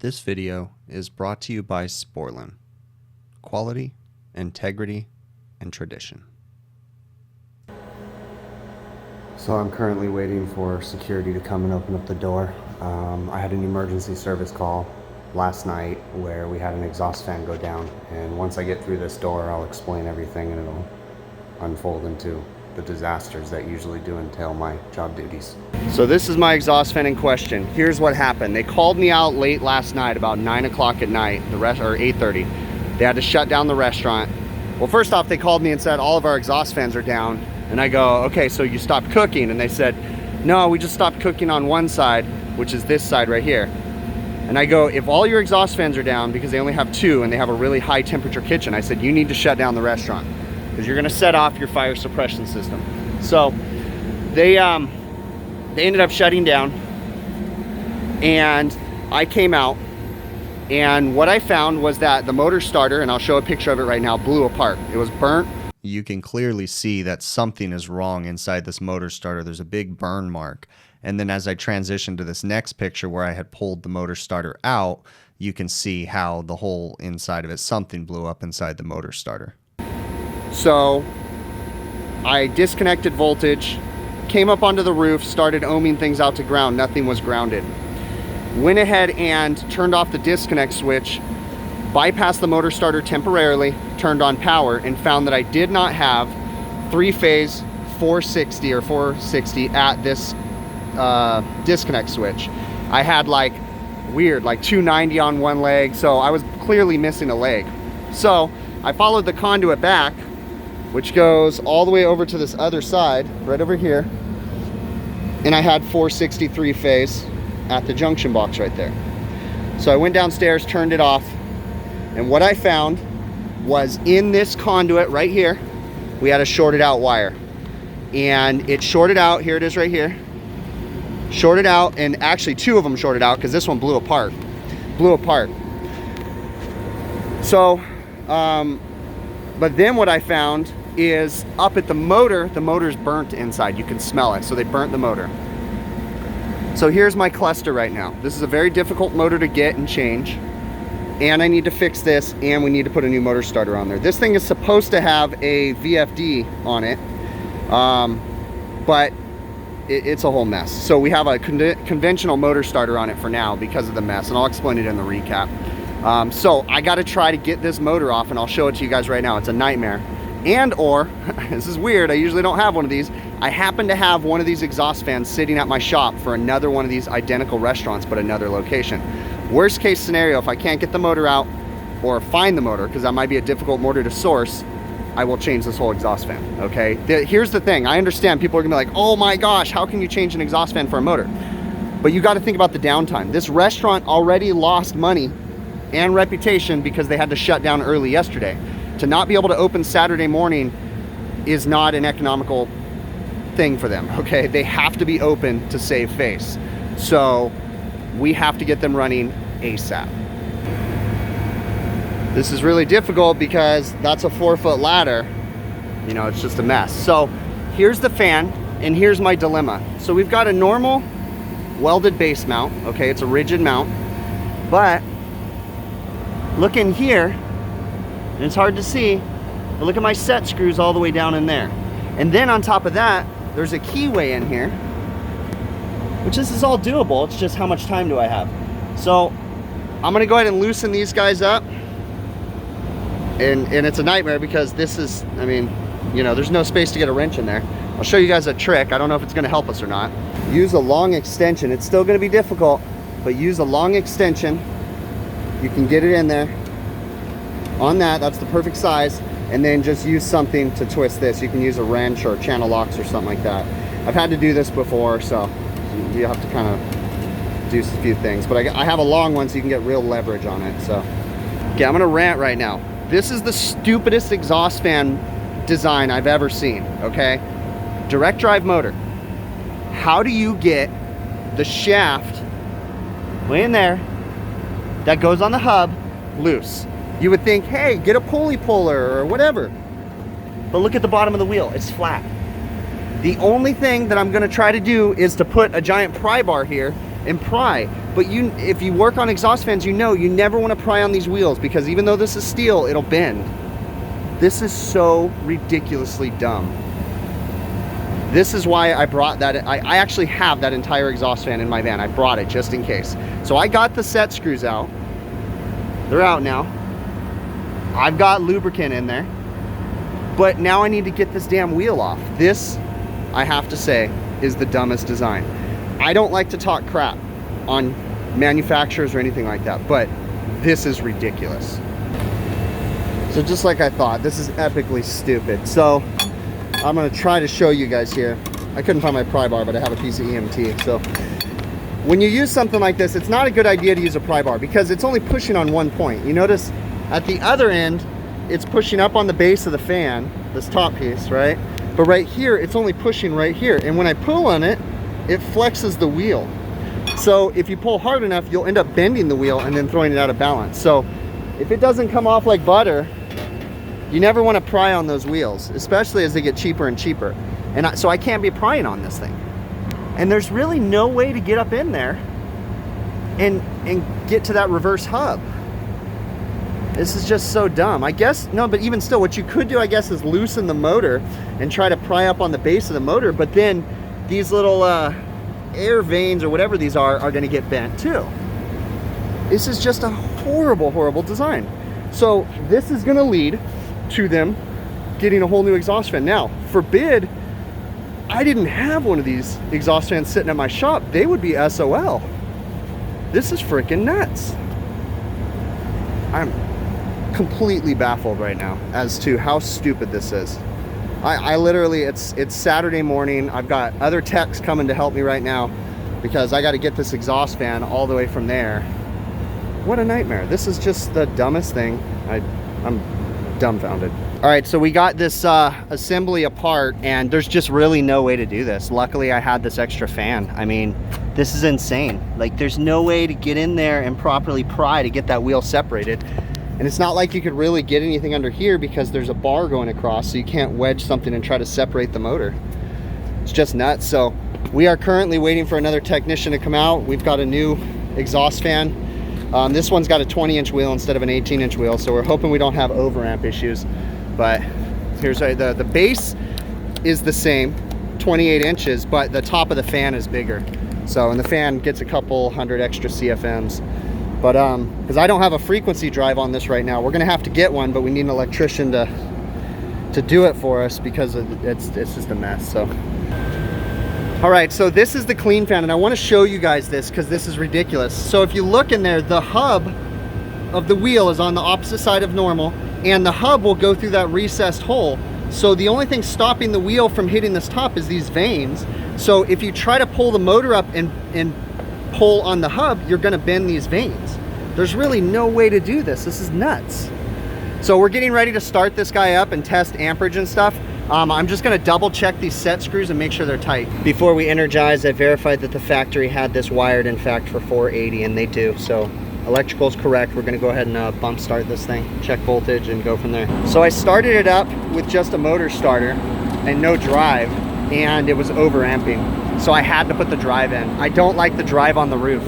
This video is brought to you by Sporlan. Quality, integrity, and tradition. So I'm currently waiting for security to come and open up the door. I had an emergency service call last night where we had an exhaust fan go down, and once I get through this door I'll explain everything and it'll unfold into the disasters that usually do entail my job duties. So this is my exhaust fan in question. Here's what happened. They called me out late last night, about 9 o'clock at night, or 8:30. They had to shut down the restaurant. Well, first off, they called me and said all of our exhaust fans are down. And I go, okay, so you stopped cooking? And they said, no, we just stopped cooking on one side, which is this side right here. And I go, if all your exhaust fans are down, because they only have two and they have a really high temperature kitchen, I said, you need to shut down the restaurant because you're gonna set off your fire suppression system. So they ended up shutting down, and I came out, and what I found was that the motor starter, and I'll show a picture of it right now, blew apart. It was burnt. You can clearly see that something is wrong inside this motor starter. There's a big burn mark. And then as I transition to this next picture where I had pulled the motor starter out, you can see how the whole inside of it, something blew up inside the motor starter. So I disconnected voltage, came up onto the roof, started ohming things out to ground. Nothing was grounded. Went ahead and turned off the disconnect switch, bypassed the motor starter temporarily, turned on power, and found that I did not have three-phase 460 or 460 at this disconnect switch. I had like 290 on one leg, so I was clearly missing a leg. So I followed the conduit back, which goes all the way over to this other side, right over here, and I had 463 phase at the junction box right there. So I went downstairs, turned it off, and what I found was in this conduit right here, we had a shorted out wire. And it shorted out, here it is right here, shorted out, and actually two of them shorted out because this one blew apart. So, but then what I found is up at the motor's burnt inside. You can smell it, so they burnt the motor. So here's my cluster right now. This is a very difficult motor to get and change. And I need to fix this, and we need to put a new motor starter on there. This thing is supposed to have a VFD on it, but it's a whole mess. So we have a conventional motor starter on it for now because of the mess, and I'll explain it in the recap. So I got to try to get this motor off, and I'll show it to you guys right now. It's a nightmare. Or this is weird, I usually don't have one of these. I happen to have one of these exhaust fans sitting at my shop for another one of these identical restaurants, but another location. Worst case scenario, if I can't get the motor out or find the motor, because that might be a difficult motor to source, I will change this whole exhaust fan, okay? Here's the thing, I understand people are gonna be like, oh my gosh, how can you change an exhaust fan for a motor? But you gotta think about the downtime. This restaurant already lost money and reputation because they had to shut down early yesterday. To not be able to open Saturday morning is not an economical thing for them, okay? They have to be open to save face. So we have to get them running ASAP. This is really difficult because that's a 4-foot ladder. You know, it's just a mess. So here's the fan, and here's my dilemma. So we've got a normal welded base mount, okay? It's a rigid mount, but look in here, and it's hard to see, but look at my set screws all the way down in there. And then on top of that, there's a keyway in here, which this is all doable. It's just how much time do I have? So I'm gonna go ahead and loosen these guys up. And it's a nightmare because this is, I mean, you know, there's no space to get a wrench in there. I'll show you guys a trick. I don't know if it's gonna help us or not. Use a long extension. It's still gonna be difficult, but use a long extension. You can get it in there. On that's the perfect size. And then just use something to twist this. You can use a wrench or channel locks or something like that. I've had to do this before, so you have to kind of do a few things. But I have a long one so you can get real leverage on it. So, okay, I'm gonna rant right now. This is the stupidest exhaust fan design I've ever seen, okay? Direct drive motor. How do you get the shaft way in there that goes on the hub loose? You would think, hey, get a pulley puller or whatever. But look at the bottom of the wheel, it's flat. The only thing that I'm gonna try to do is to put a giant pry bar here and pry. But if you work on exhaust fans, you know you never want to pry on these wheels, because even though this is steel, it'll bend. This is so ridiculously dumb. This is why I brought that. I actually have that entire exhaust fan in my van. I brought it just in case. So I got the set screws out. They're out now. I've got lubricant in there. But now I need to get this damn wheel off. This, I have to say, is the dumbest design. I don't like to talk crap on manufacturers or anything like that, but this is ridiculous. So just like I thought, this is epically stupid. So I'm gonna try to show you guys here. I couldn't find my pry bar, but I have a piece of EMT. So when you use something like this, it's not a good idea to use a pry bar because it's only pushing on one point. You notice at the other end, it's pushing up on the base of the fan, this top piece, right? But right here, it's only pushing right here. And when I pull on it, it flexes the wheel. So if you pull hard enough, you'll end up bending the wheel and then throwing it out of balance. So if it doesn't come off like butter, you never want to pry on those wheels, especially as they get cheaper and cheaper. And so I can't be prying on this thing. And there's really no way to get up in there and get to that reverse hub. This is just so dumb. I guess, no, but even still, what you could do, I guess, is loosen the motor and try to pry up on the base of the motor, but then these little air veins or whatever these are gonna get bent too. This is just a horrible, horrible design. So this is gonna lead to them getting a whole new exhaust fan. Now, forbid I didn't have one of these exhaust fans sitting at my shop, they would be SOL. This is freaking nuts. I'm completely baffled right now as to how stupid this is. I literally, it's Saturday morning. I've got other techs coming to help me right now because I got to get this exhaust fan all the way from there. What a nightmare. This is just the dumbest thing. I'm dumbfounded. All right, so we got this assembly apart, and there's just really no way to do this. Luckily, I had this extra fan. I mean, this is insane. Like, there's no way to get in there and properly pry to get that wheel separated. And it's not like you could really get anything under here because there's a bar going across, so you can't wedge something and try to separate the motor. It's just nuts. So we are currently waiting for another technician to come out. We've got a new exhaust fan. This one's got a 20-inch wheel instead of an 18-inch wheel, so we're hoping we don't have overamp issues. But here's the base is the same, 28 inches, but the top of the fan is bigger. So, and the fan gets a couple hundred extra CFMs. But because I don't have a frequency drive on this right now, we're gonna have to get one, but we need an electrician to do it for us because it's just a mess. So all right, so this is the clean fan, and I want to show you guys this because this is ridiculous. So if you look in there, the hub of the wheel is on the opposite side of normal, and the hub will go through that recessed hole. So the only thing stopping the wheel from hitting this top is these vanes. So if you try to pull the motor up and pull on the hub, you're gonna bend these vanes. There's really no way to do this. This is nuts. So we're getting ready to start this guy up and test amperage and stuff. I'm just gonna double check these set screws and make sure they're tight. Before we energize, I verified that the factory had this wired, in fact, for 480, and they do. So electrical's correct. We're gonna go ahead and bump start this thing, check voltage, and go from there. So I started it up with just a motor starter and no drive, and it was overamping. So I had to put the drive in. I don't like the drive on the roof.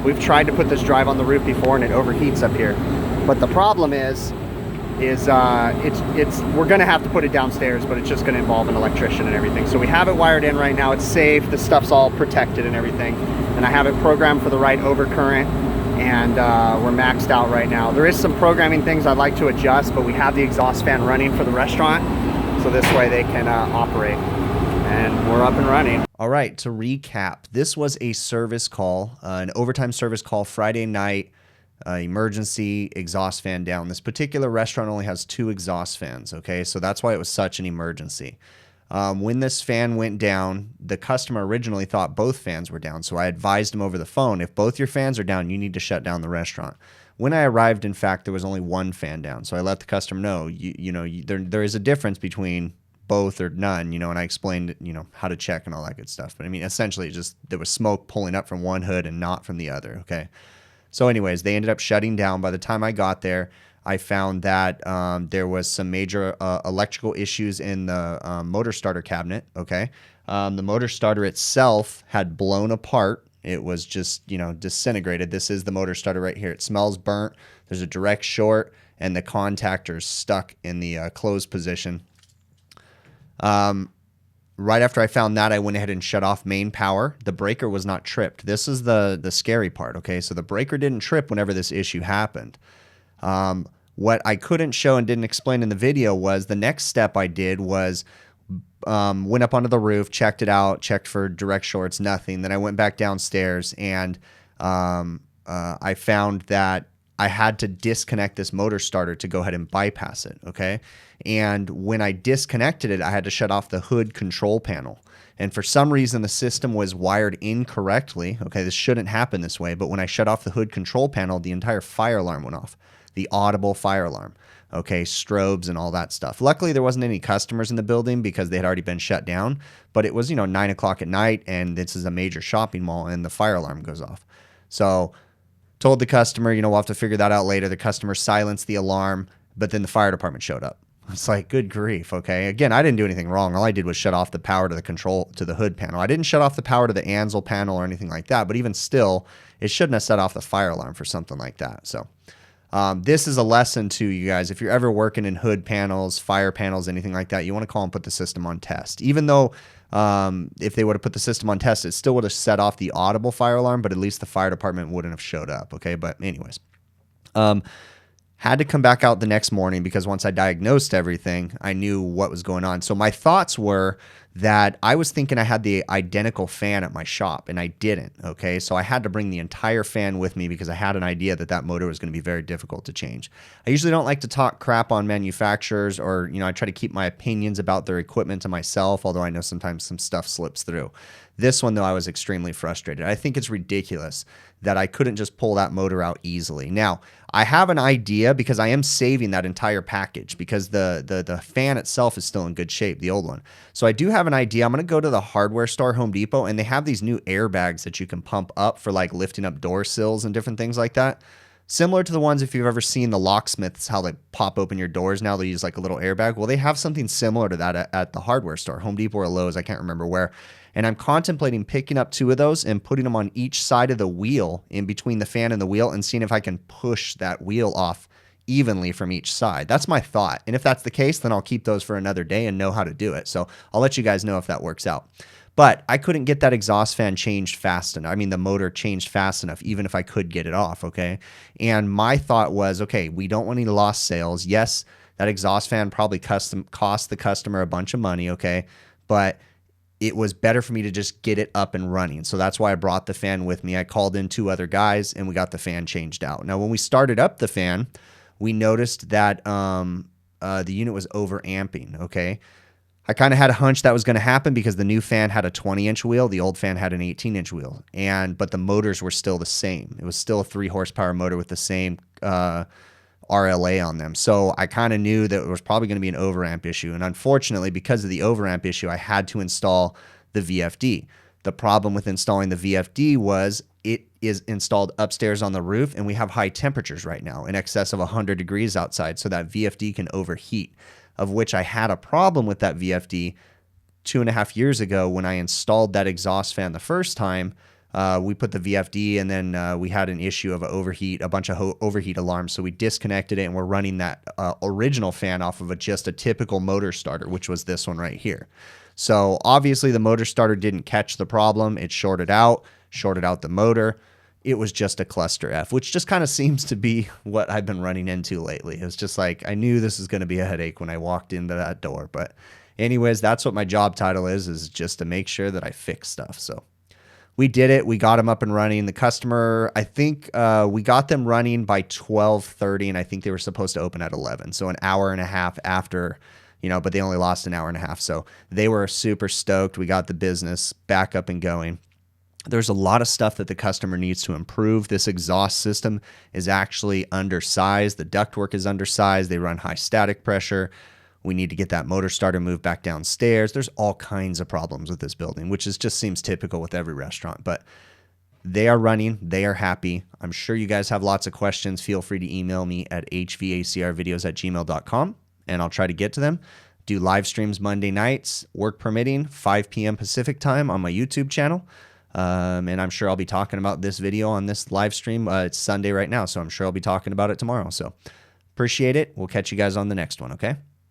We've tried to put this drive on the roof before and it overheats up here. But the problem is we're gonna have to put it downstairs, but it's just gonna involve an electrician and everything. So we have it wired in right now. It's safe. The stuff's all protected and everything. And I have it programmed for the right overcurrent, and we're maxed out right now. There is some programming things I'd like to adjust, but we have the exhaust fan running for the restaurant, so this way they can operate. And we're up and running. All right, to recap, this was a service call, an overtime service call Friday night, emergency exhaust fan down. This particular restaurant only has 2 exhaust fans, okay? So that's why it was such an emergency. When this fan went down, the customer originally thought both fans were down, so I advised him over the phone, if both your fans are down, you need to shut down the restaurant. When I arrived, in fact, there was only 1 fan down, so I let the customer know, there is a difference between both or none, and I explained, how to check and all that good stuff. But I mean, essentially just there was smoke pulling up from one hood and not from the other, okay? So anyways, they ended up shutting down. By the time I got there, I found that there was some major electrical issues in the motor starter cabinet, okay? The motor starter itself had blown apart, It was just, disintegrated. This is the motor starter right here. It smells burnt. There's a direct short, and the contactor's stuck in the closed position. Right after I found that, I went ahead and shut off main power. The breaker was not tripped. This is the scary part, okay? So the breaker didn't trip whenever this issue happened. What I couldn't show and didn't explain in the video was the next step I did was went up onto the roof, checked it out, checked for direct shorts, nothing. Then I went back downstairs and I found that I had to disconnect this motor starter to go ahead and bypass it, okay? And when I disconnected it, I had to shut off the hood control panel. And for some reason, the system was wired incorrectly. Okay, this shouldn't happen this way, but when I shut off the hood control panel, the entire fire alarm went off. The audible fire alarm, okay, strobes and all that stuff. Luckily, there wasn't any customers in the building because they had already been shut down, but it was, 9 o'clock at night, and this is a major shopping mall, and the fire alarm goes off. So told the customer, we'll have to figure that out later. The customer silenced the alarm, but then the fire department showed up. It's like, good grief, okay? Again, I didn't do anything wrong. All I did was shut off the power to the hood panel. I didn't shut off the power to the Ansel panel or anything like that, but even still, it shouldn't have set off the fire alarm for something like that. So this is a lesson to you guys. If you're ever working in hood panels, fire panels, anything like that, you want to call and put the system on test. Even though if they would have put the system on test, it still would have set off the audible fire alarm, but at least the fire department wouldn't have showed up, okay? But anyways, had to come back out the next morning because once I diagnosed everything, I knew what was going on. So my thoughts were that I was thinking I had the identical fan at my shop, and I didn't, okay? So I had to bring the entire fan with me because I had an idea that that motor was going to be very difficult to change. I usually don't like to talk crap on manufacturers, or, I try to keep my opinions about their equipment to myself, although I know sometimes some stuff slips through. This one, though, I was extremely frustrated. I think it's ridiculous that I couldn't just pull that motor out easily. Now, I have an idea because I am saving that entire package because the fan itself is still in good shape, the old one. So I do have an idea. I'm going to go to the hardware store, Home Depot, and they have these new airbags that you can pump up for like lifting up door sills and different things like that. Similar to the ones, if you've ever seen the locksmiths, how they pop open your doors now, they use like a little airbag. Well, they have something similar to that at the hardware store, Home Depot or Lowe's, I can't remember where. And I'm contemplating picking up 2 of those and putting them on each side of the wheel in between the fan and the wheel and seeing if I can push that wheel off evenly from each side. That's my thought. And if that's the case, then I'll keep those for another day and know how to do it. So I'll let you guys know if that works out. But I couldn't get that exhaust fan changed fast enough. I mean, the motor changed fast enough, even if I could get it off, okay? And my thought was, okay, we don't want any lost sales. Yes, that exhaust fan probably cost the customer a bunch of money, okay? But it was better for me to just get it up and running. So that's why I brought the fan with me. I called in 2 other guys, and we got the fan changed out. Now, when we started up the fan, we noticed that the unit was overamping, okay? I kind of had a hunch that was going to happen because the new fan had a 20-inch wheel. The old fan had an 18-inch wheel. But the motors were still the same. It was still a 3-horsepower motor with the same RLA on them. So I kind of knew that it was probably going to be an overamp issue. And unfortunately, because of the overamp issue, I had to install the VFD. The problem with installing the VFD was it is installed upstairs on the roof, and we have high temperatures right now, in excess of 100 degrees outside, so that VFD can overheat, of which I had a problem with that VFD 2.5 years ago when I installed that exhaust fan the first time. We put the VFD, and then we had an issue of a bunch of overheat alarms. So we disconnected it, and we're running that original fan off of just a typical motor starter, which was this one right here. So obviously the motor starter didn't catch the problem. It shorted out the motor. It was just a cluster F, which just kind of seems to be what I've been running into lately. It's just like, I knew this was going to be a headache when I walked into that door. But anyways, that's what my job title is just to make sure that I fix stuff. So we did it. We got them up and running. The customer, I think we got them running by 12:30, and I think they were supposed to open at 11. So an hour and a half after, but they only lost an hour and a half. So they were super stoked. We got the business back up and going. There's a lot of stuff that the customer needs to improve. This exhaust system is actually undersized. The ductwork is undersized. They run high static pressure. We need to get that motor starter moved back downstairs. There's all kinds of problems with this building, which just seems typical with every restaurant. But they are running. They are happy. I'm sure you guys have lots of questions. Feel free to email me at hvacrvideos@gmail.com, and I'll try to get to them. Do live streams Monday nights, work permitting, 5 p.m. Pacific time on my YouTube channel. And I'm sure I'll be talking about this video on this live stream. It's Sunday right now, so I'm sure I'll be talking about it tomorrow. So appreciate it. We'll catch you guys on the next one, okay?